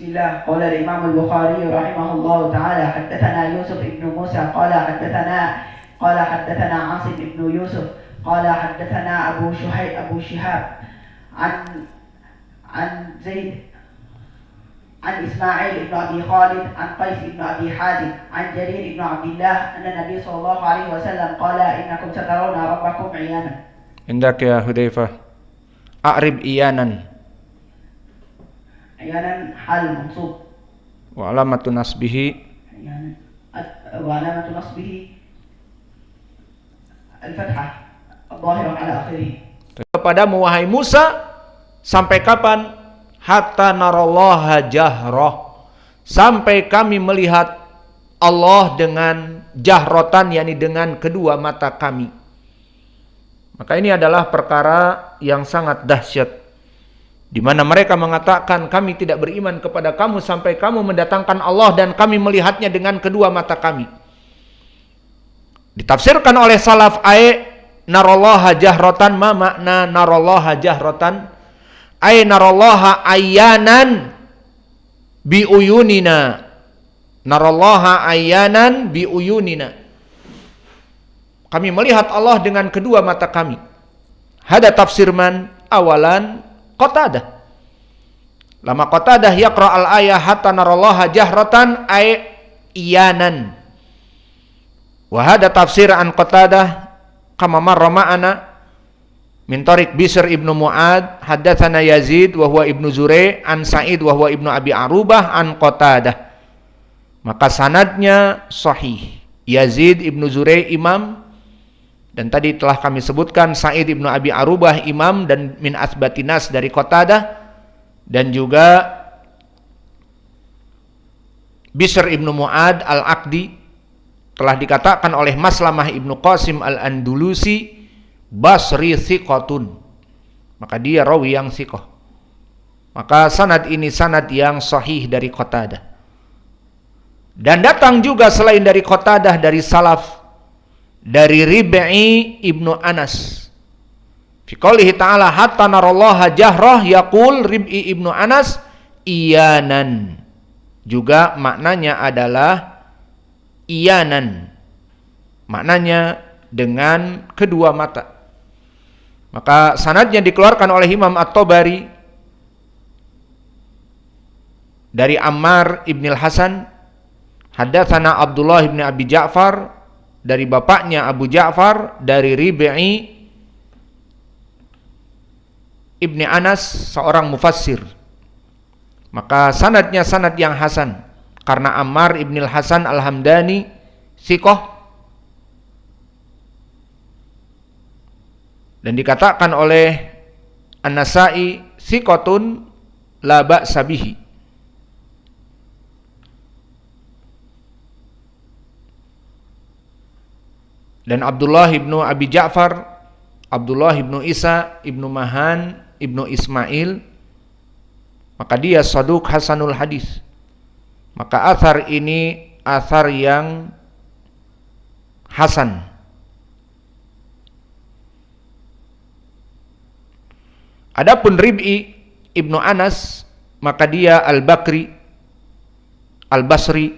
بسم الله. قال الإمام البخاري رحمه الله تعالى: حدثنا يوسف بن موسى قال حدثنا عاصم بن يوسف قال حدثنا أبو شهاب عن زيد عن إسماعيل بن أبي خالد عن قيس بن أبي حازم عن جرير بن عبد الله أن النبي صلى الله عليه وسلم قال: إنكم سترون ربكم عيانا. عندك يا حذيفة أعرب إيانا. عيانا حال منصوب. وعلامة نصبه الفتحة الظاهرة على آخره. Kepadamu wahai Musa, sampai kapan? Hatta narallaha jahrah, sampai kami melihat Allah dengan jahrotan, yakni dengan kedua mata kami. Maka ini adalah perkara yang sangat dahsyat, di mana mereka mengatakan kami tidak beriman kepada kamu sampai kamu mendatangkan Allah dan kami melihatnya dengan kedua mata kami. Ditafsirkan oleh salaf narallaha jahrotan. Ma makna narallaha jahrotan? Narallaha ayanan biuyunina. Narallaha ayanan biuyunina. Kami melihat Allah dengan kedua mata kami. Hada tafsirman awalan Qatadah. Lama Qatadah yaqra al-ayah hatta narallaha jahratan iyanan. Wa hada tafsir an Qatadah kama marra ma'ana min tariq Bishr ibnu Mu'ad haddatsana Yazid wa huwa ibnu Zurai' an Sa'id wa huwa ibnu Abi Arubah an Qatadah. Maka sanadnya sahih. Yazid ibnu Zurai' imam, dan tadi telah kami sebutkan Sa'id ibnu Abi Arubah imam dan min asbatinas dari Qatadah, dan juga Bishr ibnu Mu'ad al-Aqdi telah dikatakan oleh Maslamah ibnu Qasim al-Andulusi Basri thiqatun, maka dia rawi yang thiqah. Maka sanad ini sanad yang sahih dari Qatadah. Dan datang juga selain dari Qatadah dari salaf, dari Rib'i ibnu Anas. Fi qoulihi ta'ala hatta narallaha jahrah, yaqul Rib'i ibnu Anas iyanan. Juga maknanya adalah iyanan. Maknanya dengan kedua mata. Maka sanadnya dikeluarkan oleh Imam At-Tabari dari Ammar ibn al-Hasan, haddatsana Abdullah ibn Abi Ja'far, dari bapaknya Abu Ja'far, dari Rib'i ibni Anas, seorang mufassir. Maka sanadnya sanad yang hasan, karena Ammar ibn al-Hasan al-Hamdani thiqah, dan dikatakan oleh An-Nasa'i thiqatun la ba'sa bihi. Dan Abdullah ibnu Abi Ja'far, Abdullah ibnu Isa ibnu Mahan ibnu Ismail, maka dia saduq hasanul hadis. Maka athar ini athar yang hasan. Adapun Rib'i ibnu Anas, maka dia al-Bakri al-Basri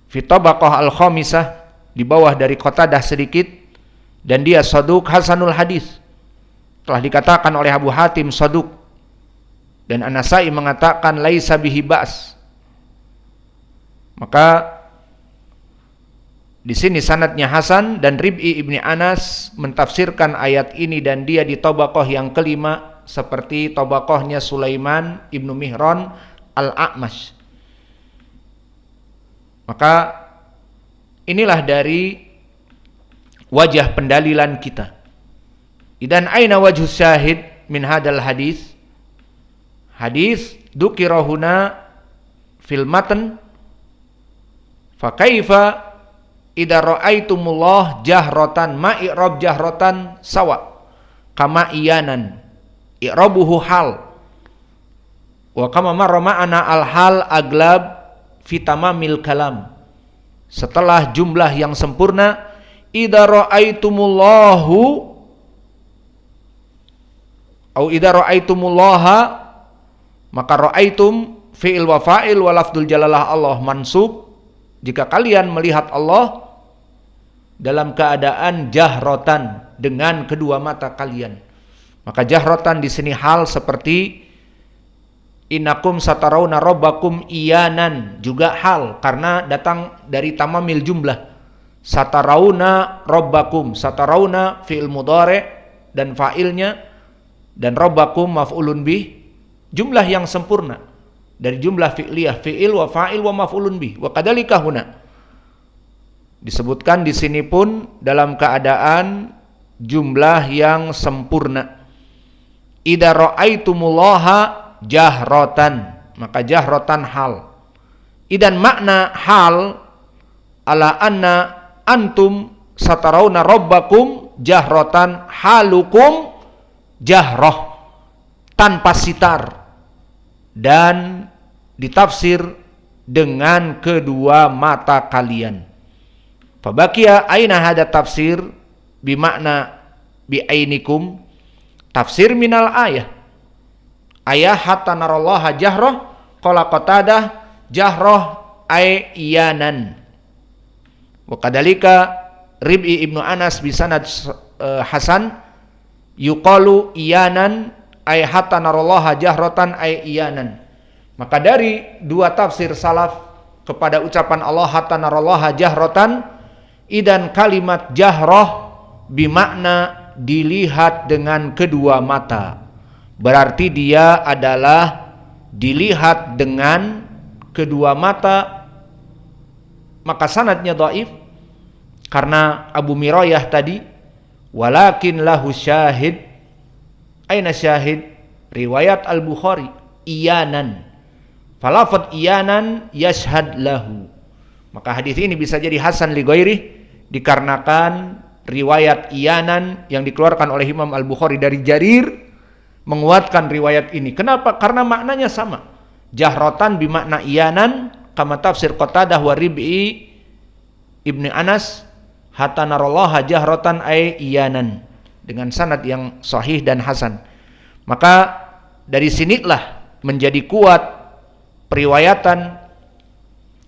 fi tabaqah al-khamisah, di bawah dari Qatadah sedikit, dan dia saduq hasanul hadis. Telah dikatakan oleh Abu Hatim saduq, dan An-Nasa'i mengatakan laisa bihi ba's. Maka di sini sanadnya hasan, dan Rib'i ibni Anas mentafsirkan ayat ini dan dia di tabaqah yang kelima seperti tabaqahnya Sulaiman ibnu Mihran al-A'mash. Maka inilah dari wajah pendalilan kita. Idan aina wajhus syahid min hadal hadis? Hadis dzukirahuna fil matan, fa kaifa idza ra'aitumullah jahratan, ma i'rab jahratan sawa kama iyanan, i'rabuhu hal wa kama marra ma'ana al hal aglab fi tamamil kalam. Setelah jumlah yang sempurna, idza ra'aitumullahu atau idza ra'aitumullaha Maka ra'aitum fi'il wa fa'il wa lafdul jalalah Allah mansub. Jika kalian melihat Allah dalam keadaan jahrotan, dengan kedua mata kalian. Maka jahrotan di sini hal seperti innakum satarawna rabbakum iyanan, juga hal karena datang dari tamamil jumlah. Satarawna rabbakum, satarawna fi'il mudhari' dan fa'ilnya, dan rabbakum maf'ulun bih, jumlah yang sempurna dari jumlah fi'liyah, fi'il wa fa'il wa maf'ulun bih. Wa kadzalika huna, disebutkan di sini pun dalam keadaan jumlah yang sempurna. Idza ra'aitumullaha jahratan, maka jahratan hal. Idan makna hal ala anna antum satarawna rabbakum jahratan, halukum jahroh, tanpa sitar, dan ditafsir dengan kedua mata kalian. Fabakia aina hada tafsir bimakna bi'ainikum, tafsir minal ayah hatta narallaha jahroh, qala Qatadah jahroh ay iyanan. Wa kadalika Rib'i ibnu Anas bisanad Hasan yuqalu iyanan ay hatta narallaha jahrotan ay iyanan. Maka dari dua tafsir salaf kepada ucapan Allah hatta narallaha jahrotan, idan kalimat jahroh bimakna dilihat dengan kedua mata, berarti dia adalah dilihat dengan kedua mata. Maka sanadnya dhaif karena Abu Mirayah tadi, walakin lahu syahid. Aina syahid? Riwayat Al-Bukhari iyanan, falafad iyanan yashhad lahu. Maka hadis ini bisa jadi hasan li ghairih dikarenakan riwayat iyanan yang dikeluarkan oleh Imam Al-Bukhari dari Jarir menguatkan riwayat ini. Kenapa? Karena maknanya sama. Jahrotan bimakna iyanan, kama tafsir Qatadah wa Rib'i ibni Anas hatta narallaha jahrotan ay iyanan, dengan sanad yang sahih dan hasan. Maka dari sinilah menjadi kuat periwayatan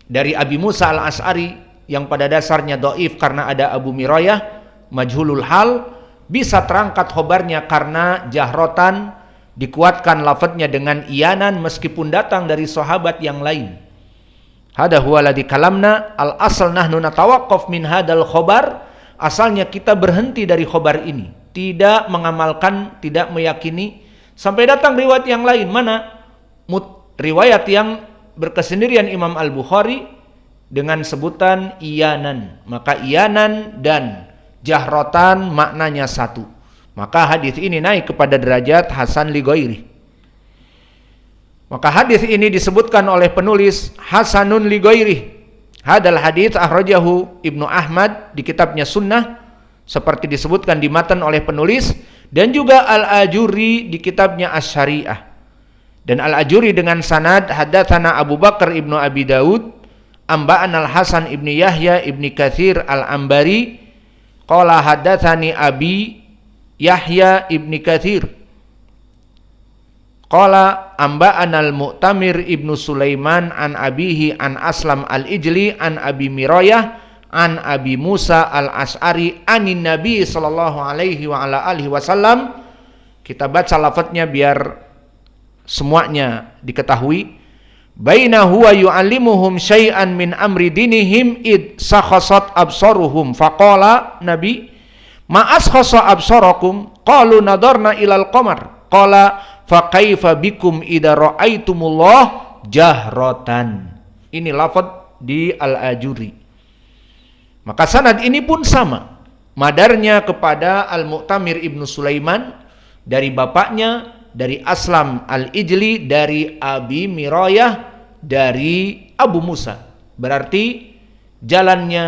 dari Abi Musa al-Ash'ari yang pada dasarnya dhaif karena ada Abu Mirayah majhulul hal, bisa terangkat khobarnya karena jahrotan dikuatkan lafadznya dengan iyanan meskipun datang dari sahabat yang lain. Hada huwa ladzi kalamna, al asal nahnu natawaqqaf min hadal khobar. Asalnya kita berhenti dari khobar ini, tidak mengamalkan, tidak meyakini sampai datang riwayat yang lain. Mana? Riwayat yang berkesendirian Imam Al-Bukhari dengan sebutan iyanan. Maka iyanan dan jahrotan maknanya satu. Maka hadis ini naik kepada derajat hasan li ghairi. Maka hadis ini disebutkan oleh penulis hasanun li ghairi. Hadal hadis akhrajahu Ibnu Ahmad di kitabnya Sunnah seperti disebutkan di matan oleh penulis, dan juga Al-Ajuri di kitabnya Asy-Syariah. Dan Al-Ajuri dengan sanad haddatsana Abu Bakar ibnu Abi Daud amba'an Al-Hasan ibni Yahya ibni Katsir Al-Ambari qala haddatsani Abi Yahya ibni Katsir qala amba'an al-Mu'tamir ibnu Sulaiman an abihi an Aslam al-Ijli an Abi Mirayah an Abi Musa al-Ash'ari anin Nabi sallallahu alaihi wa ala alihi wasallam. Kita baca lafadznya biar semuanya diketahui. Baina huwa yu'allimuhum syai'an min amri dinihim id sakhasat absaruhum faqala Nabi ma askhasa absarakum qalu nadarna ilal qamar qala fa kaifa bikum idza ra'aitumullah jahratan. Ini lafaz di Al-Ajuri. Maka sanad ini pun sama, madarnya kepada Al-Mu'tamir ibnu Sulaiman dari bapaknya, dari Aslam al-Ijli, dari Abi Mirayah, dari Abu Musa. Berarti jalannya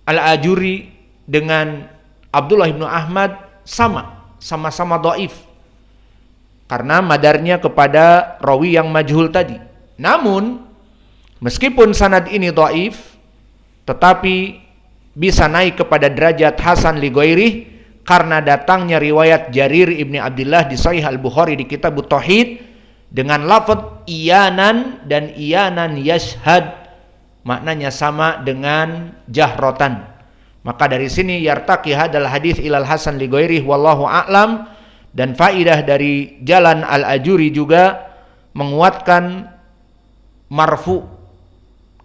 Al-Ajuri dengan Abdullah ibnu Ahmad sama-sama dhaif karena madarnya kepada rawi yang majhul tadi. Namun meskipun sanad ini dhaif, tetapi bisa naik kepada derajat hasan li ghairih karena datangnya riwayat Jarir ibni Abdullah di Sahih Al-Bukhari di Kitab Tauhid dengan lafaz iyanan dan iyanan yashhad, maknanya sama dengan jahrotan. Maka dari sini yartaqi hadal hadis ilal hasan li ghairihi wallahu a'lam. Dan faidah dari jalan Al-Ajuri juga menguatkan marfu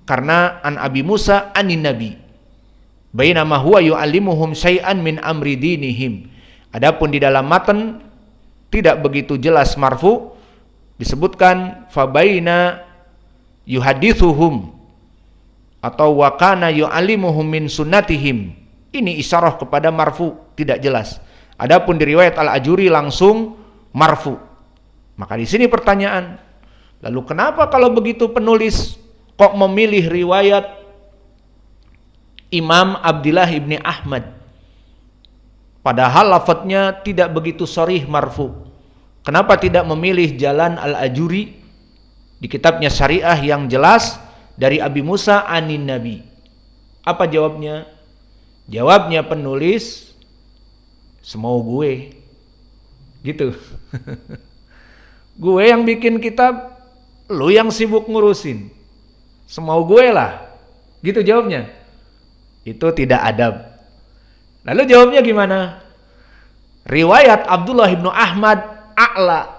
karena an Abi Musa anin Nabi bainama huwa yu'allimuhum syai'an min amri dinihim. Adapun di dalam matan tidak begitu jelas marfu, disebutkan fabaina yuhadithuhum atau wa kana yu'allimuhum min sunnatihim. Ini isyarah kepada marfu, tidak jelas. Adapun di riwayat Al-Ajuri langsung marfu. Maka di sini pertanyaan, lalu kenapa kalau begitu penulis kok memilih riwayat Imam Abdullah ibni Ahmad? Padahal lafadznya tidak begitu sharih marfu. Kenapa tidak memilih jalan Al-Ajuri di kitabnya Syariah yang jelas dari Abi Musa anin Nabi? Apa jawabnya? Jawabnya penulis, semau gue gitu. Gue yang bikin kitab, lu yang sibuk ngurusin, semau gue lah, gitu jawabnya. Itu tidak adab. Lalu jawabnya gimana? Riwayat Abdullah ibnu Ahmad a'la.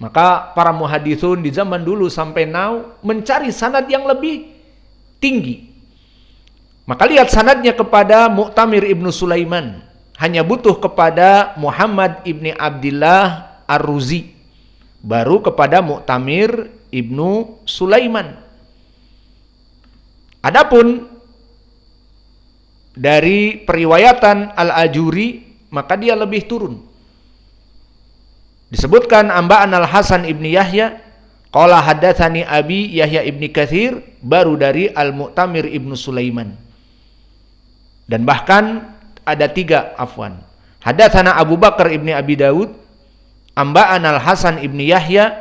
Maka para muhaditsun di zaman dulu sampai now mencari sanad yang lebih tinggi. Maka lihat sanadnya kepada Mu'tamir ibnu Sulaiman, hanya butuh kepada Muhammad ibni Abdullah Ar-Ruzi, baru kepada Mu'tamir ibnu Sulaiman. Adapun dari periwayatan Al-Ajuri, maka dia lebih turun. Disebutkan amba'an Al-Hasan ibni Yahya qala haddatsani abi Yahya ibni Katsir, baru dari Al-Mu'tamir ibnu Sulaiman. Dan bahkan ada 3 afwan. Hadatsana Abu Bakar ibni Abi Daud, amba'an Al-Hasan ibni Yahya,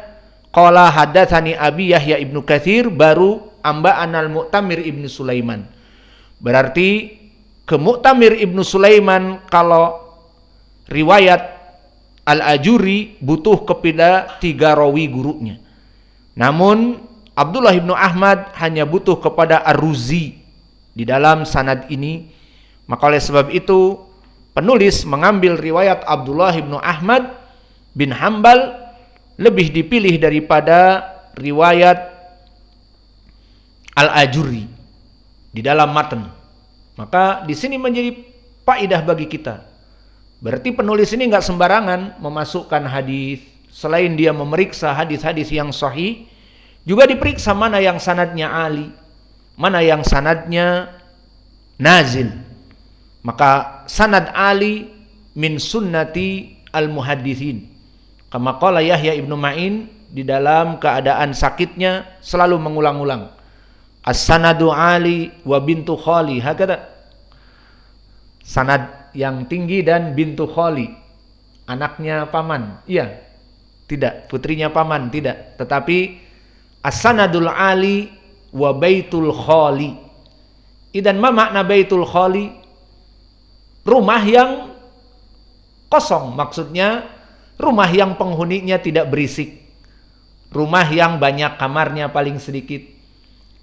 qala hadatsani Abi Yahya ibnu Katsir, baru amba'an Al-Mu'tamir ibnu Sulaiman. Berarti ke Mu'tamir ibnu Sulaiman kalau riwayat Al-Ajuri butuh kepada 3 rawi gurunya. Namun Abdullah ibnu Ahmad hanya butuh kepada Ar-Ruzi di dalam sanad ini. Maka oleh sebab itu penulis mengambil riwayat Abdullah ibnu Ahmad bin Hambal lebih dipilih daripada riwayat Al-Ajuri di dalam matan. Maka di sini menjadi faedah bagi kita. Berarti penulis ini nggak sembarangan memasukkan hadis. Selain dia memeriksa hadis-hadis yang sahih, juga diperiksa mana yang sanadnya ali, mana yang sanadnya nazil. Maka sanad ali min sunnati al-muhaddithin. Kama qala Yahya ibnu Ma'in di dalam keadaan sakitnya selalu mengulang-ulang. As-sanadu ali wa bintu khali. Hakata. Sanad yang tinggi dan bintu khali, anaknya paman. Iya. Tidak, putrinya paman, tidak. Tetapi as-sanadul ali wa baitul khali. Idan ma makna baitul khali? Rumah yang kosong, maksudnya rumah yang penghuninya tidak berisik, rumah yang banyak kamarnya paling sedikit.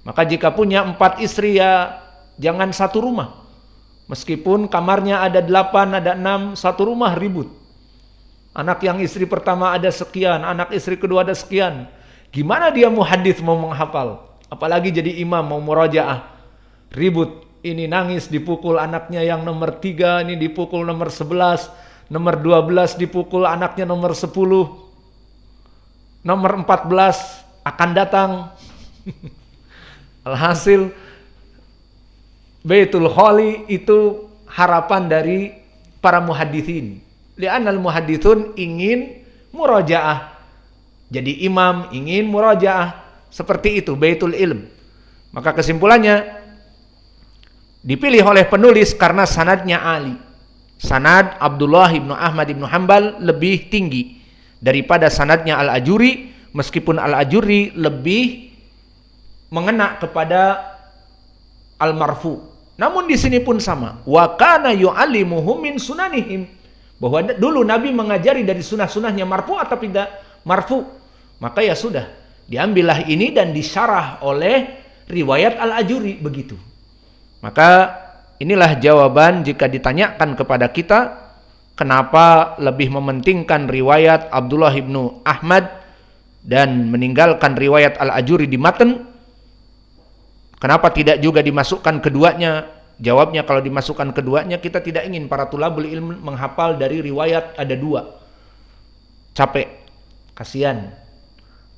Maka jika punya 4 istri ya jangan satu rumah, meskipun kamarnya ada 8, ada 6, satu rumah ribut. Anak yang istri pertama ada sekian, anak istri kedua ada sekian. Gimana dia muhadits mau menghafal? Apalagi jadi imam mau murajaah, ribut. Ini nangis dipukul anaknya yang nomor 3, ini dipukul nomor 11, nomor 12 dipukul anaknya nomor 10, nomor 14 akan datang. Alhasil Baitul Khali itu harapan dari para muhaditsin. Li'annal muhaditsun ingin murajaah. Jadi imam ingin murajaah. Seperti itu Baitul Ilm. Maka kesimpulannya dipilih oleh penulis karena sanadnya ali. Sanad Abdullah ibnu Ahmad ibnu Hambal lebih tinggi daripada sanadnya Al-Ajuri, meskipun Al-Ajuri lebih mengena kepada al-marfu. Namun di sini pun sama. Wa kana yu'allimuhum min sunanihim. Bahwa dulu Nabi mengajari dari sunnah-sunnahnya, marfu atau tidak? Marfu. Maka ya sudah, diambillah ini dan disyarah oleh riwayat Al-Ajuri begitu. Maka inilah jawaban jika ditanyakan kepada kita kenapa lebih mementingkan riwayat Abdullah ibnu Ahmad dan meninggalkan riwayat Al-Ajuri di matan. Kenapa tidak juga dimasukkan keduanya? Jawabnya, kalau dimasukkan keduanya, kita tidak ingin para tulabul ilm menghafal dari riwayat ada dua. Capek, kasihan.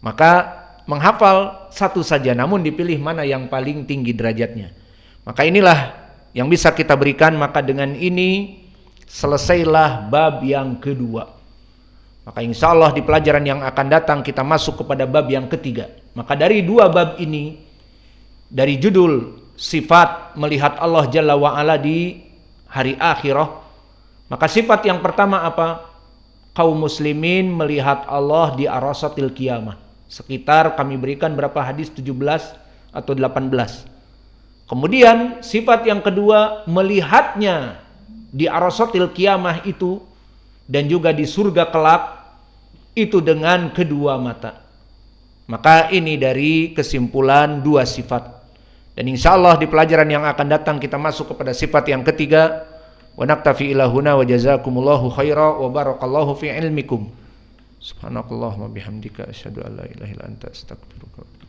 Maka menghafal satu saja, namun dipilih mana yang paling tinggi derajatnya. Maka inilah yang bisa kita berikan. Maka dengan ini selesailah bab yang kedua. Maka insya Allah di pelajaran yang akan datang kita masuk kepada bab yang ketiga. Maka dari dua bab ini, dari judul sifat melihat Allah Jalla wa'ala di hari akhirah, maka sifat yang pertama apa? Kaum muslimin melihat Allah di arasatil qiyamah. Sekitar kami berikan berapa hadis? 17 atau 18. Kemudian sifat yang kedua, melihatnya di arasatil qiyamah itu dan juga di surga kelak itu dengan kedua mata. Maka ini dari kesimpulan dua sifat. Dan insya Allah di pelajaran yang akan datang kita masuk kepada sifat yang ketiga. Wa naktafi ila huna wa jazakumullahu khaira wa barakallahu fi ilmikum. Subhanakallahumma bihamdika asyhadu an la ilaha illa anta astaghfiruka.